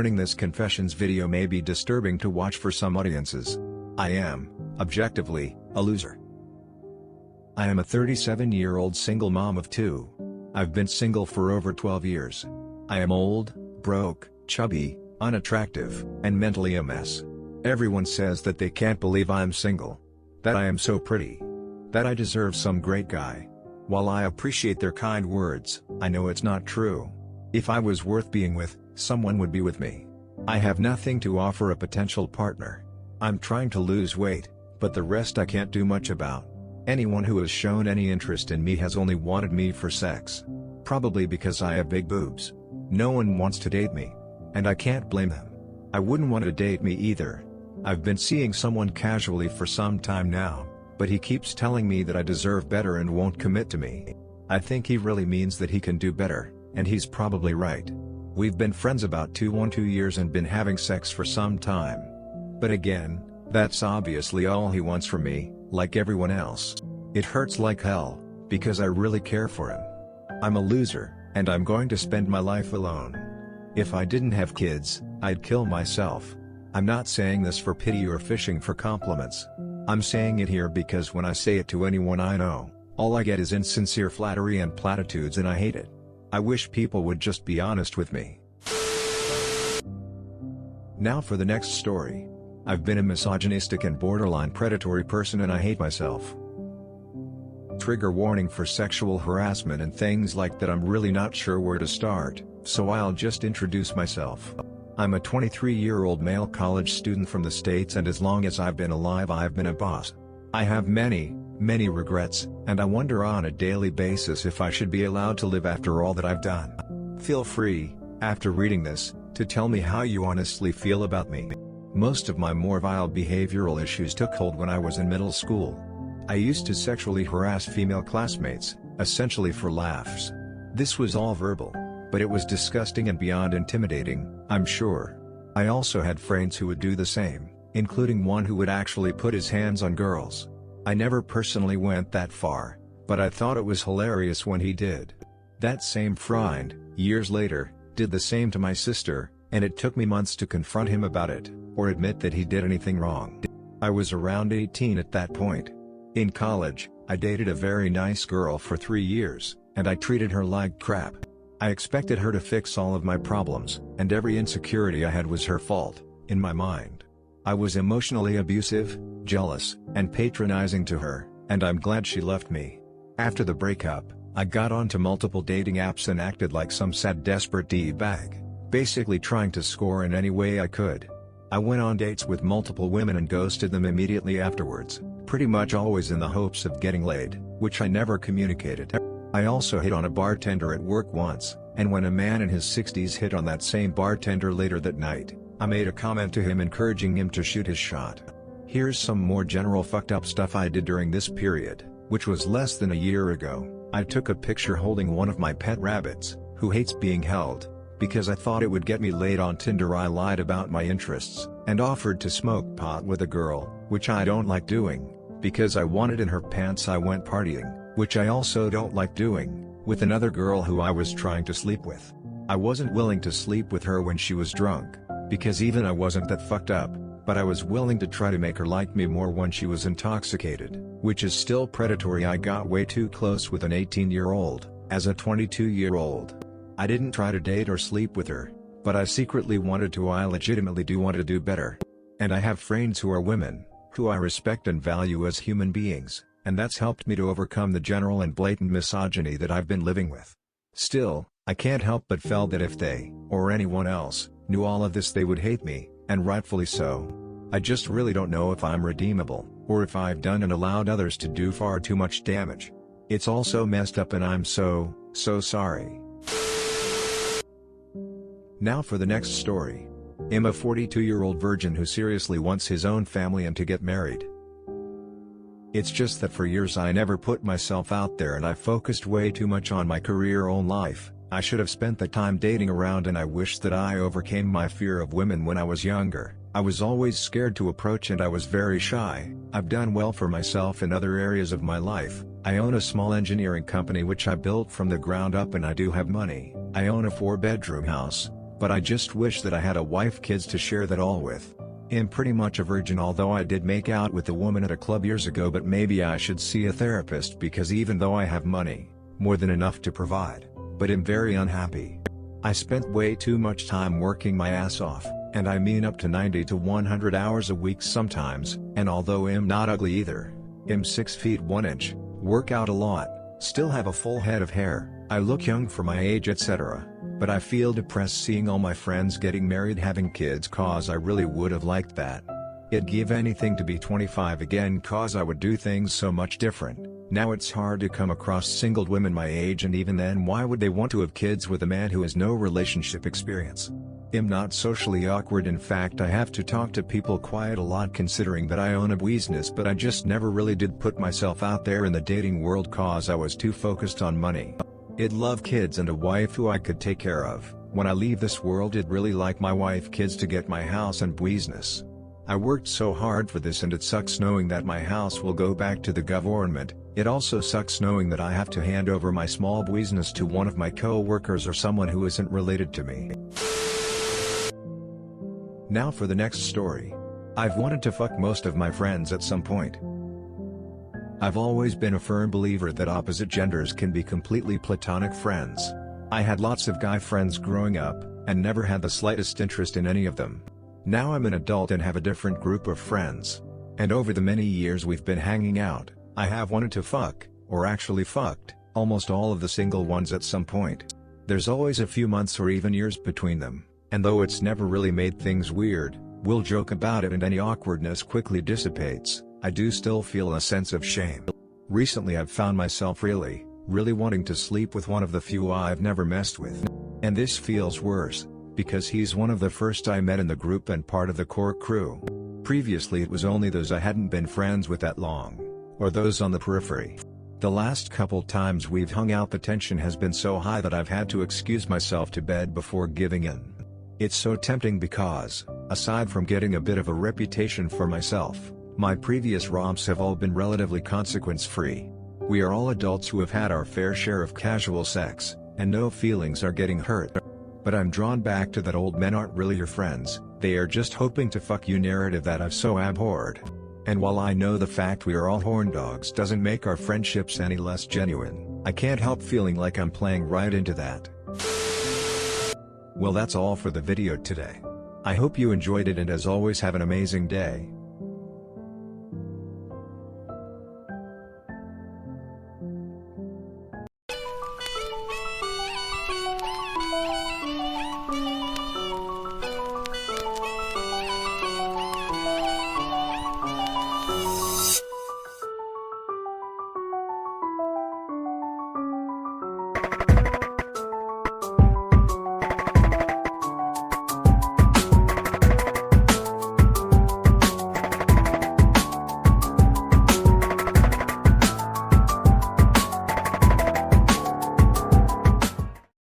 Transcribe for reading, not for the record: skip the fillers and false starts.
Warning: this confessions video may be disturbing to watch for some audiences. I am, objectively, a loser. I am a 37-year-old single mom of two. I've been single for over 12 years. I am old, broke, chubby, unattractive, and mentally a mess. Everyone says that they can't believe I'm single. That I am so pretty. That I deserve some great guy. While I appreciate their kind words, I know it's not true. If I was worth being with, someone would be with me. I have nothing to offer a potential partner. I'm trying to lose weight, but the rest I can't do much about. Anyone who has shown any interest in me has only wanted me for sex. Probably because I have big boobs. No one wants to date me. And I can't blame them. I wouldn't want to date me either. I've been seeing someone casually for some time now, but he keeps telling me that I deserve better and won't commit to me. I think he really means that he can do better, and he's probably right. We've been friends about 2 years and been having sex for some time. But again, that's obviously all he wants from me, like everyone else. It hurts like hell, because I really care for him. I'm a loser, and I'm going to spend my life alone. If I didn't have kids, I'd kill myself. I'm not saying this for pity or fishing for compliments. I'm saying it here because when I say it to anyone I know, all I get is insincere flattery and platitudes, and I hate it. I wish people would just be honest with me. Now for the next story. I've been a misogynistic and borderline predatory person and I hate myself. Trigger warning for sexual harassment and things like that. I'm really not sure where to start, so I'll just introduce myself. I'm a 23-year-old male college student from the States, and as long as I've been alive I've been a boss. I have many regrets, and I wonder on a daily basis if I should be allowed to live after all that I've done. Feel free, after reading this, to tell me how you honestly feel about me. Most of my more vile behavioral issues took hold when I was in middle school. I used to sexually harass female classmates, essentially for laughs. This was all verbal, but it was disgusting and beyond intimidating, I'm sure. I also had friends who would do the same, including one who would actually put his hands on girls. I never personally went that far, but I thought it was hilarious when he did. That same friend, years later, did the same to my sister, and it took me months to confront him about it, or admit that he did anything wrong. I was around 18 at that point. In college, I dated a very nice girl for 3 years, and I treated her like crap. I expected her to fix all of my problems, and every insecurity I had was her fault, in my mind. I was emotionally abusive, jealous, and patronizing to her, and I'm glad she left me. After the breakup, I got onto multiple dating apps and acted like some sad desperate D-bag, basically trying to score in any way I could. I went on dates with multiple women and ghosted them immediately afterwards, pretty much always in the hopes of getting laid, which I never communicated. I also hit on a bartender at work once, and when a man in his 60s hit on that same bartender later that night, I made a comment to him encouraging him to shoot his shot. Here's some more general fucked up stuff I did during this period, which was less than a year ago. I took a picture holding one of my pet rabbits, who hates being held. Because I thought it would get me laid on Tinder, I lied about my interests, and offered to smoke pot with a girl, which I don't like doing. Because I wanted in her pants, I went partying, which I also don't like doing, with another girl who I was trying to sleep with. I wasn't willing to sleep with her when she was drunk, because even I wasn't that fucked up, but I was willing to try to make her like me more when she was intoxicated, which is still predatory. I got way too close with an 18-year-old, as a 22-year-old. I didn't try to date or sleep with her, but I secretly wanted to. I legitimately do want to do better. And I have friends who are women, who I respect and value as human beings, and that's helped me to overcome the general and blatant misogyny that I've been living with. Still, I can't help but feel that if they, or anyone else, knew all of this they would hate me, and rightfully so. I just really don't know if I'm redeemable, or if I've done and allowed others to do far too much damage. It's all so messed up and I'm so sorry. Now for the next story. I'm a 42-year-old virgin who seriously wants his own family and to get married. It's just that for years I never put myself out there and I focused way too much on my career or life. I should have spent the time dating around, and I wish that I overcame my fear of women when I was younger. I was always scared to approach and I was very shy. I've done well for myself in other areas of my life. I own a small engineering company which I built from the ground up, and I do have money. I own a 4-bedroom house, But I just wish that I had a wife, kids to share that all with. I'm pretty much a virgin, although I did make out with a woman at a club years ago, but maybe I should see a therapist, because even though I have money, more than enough to provide, but I'm very unhappy. I spent way too much time working my ass off, and I mean up to 90 to 100 hours a week sometimes, and although I'm not ugly either, I'm 6 feet 1 inch, work out a lot, still have a full head of hair, I look young for my age, etc. But I feel depressed seeing all my friends getting married, having kids, cause I really would have liked that. I'd give anything to be 25 again, cause I would do things so much different. Now it's hard to come across single women my age, and even then, why would they want to have kids with a man who has no relationship experience? I'm not socially awkward, in fact I have to talk to people quite a lot considering that I own a business, but I just never really did put myself out there in the dating world cause I was too focused on money. I'd love kids and a wife who I could take care of. When I leave this world, I'd really like my wife, kids to get my house and business. I worked so hard for this, and it sucks knowing that my house will go back to the government. It also sucks knowing that I have to hand over my small business to one of my co-workers or someone who isn't related to me. Now for the next story. I've wanted to fuck most of my friends at some point. I've always been a firm believer that opposite genders can be completely platonic friends. I had lots of guy friends growing up, and never had the slightest interest in any of them. Now I'm an adult and have a different group of friends. And over the many years we've been hanging out, I have wanted to fuck, or actually fucked, almost all of the single ones at some point. There's always a few months or even years between them, and though it's never really made things weird, we'll joke about it and any awkwardness quickly dissipates, I do still feel a sense of shame. Recently I've found myself really wanting to sleep with one of the few I've never messed with. And this feels worse, because he's one of the first I met in the group and part of the core crew. Previously it was only those I hadn't been friends with that long, or those on the periphery. The last couple times we've hung out the tension has been so high that I've had to excuse myself to bed before giving in. It's so tempting because, aside from getting a bit of a reputation for myself, my previous romps have all been relatively consequence-free. We are all adults who have had our fair share of casual sex, and no feelings are getting hurt. But I'm drawn back to that old men aren't really your friends, they are just hoping to fuck you narrative that I've so abhorred. And while I know the fact we are all horn dogs doesn't make our friendships any less genuine, I can't help feeling like I'm playing right into that. Well, that's all for the video today. I hope you enjoyed it, and as always, have an amazing day.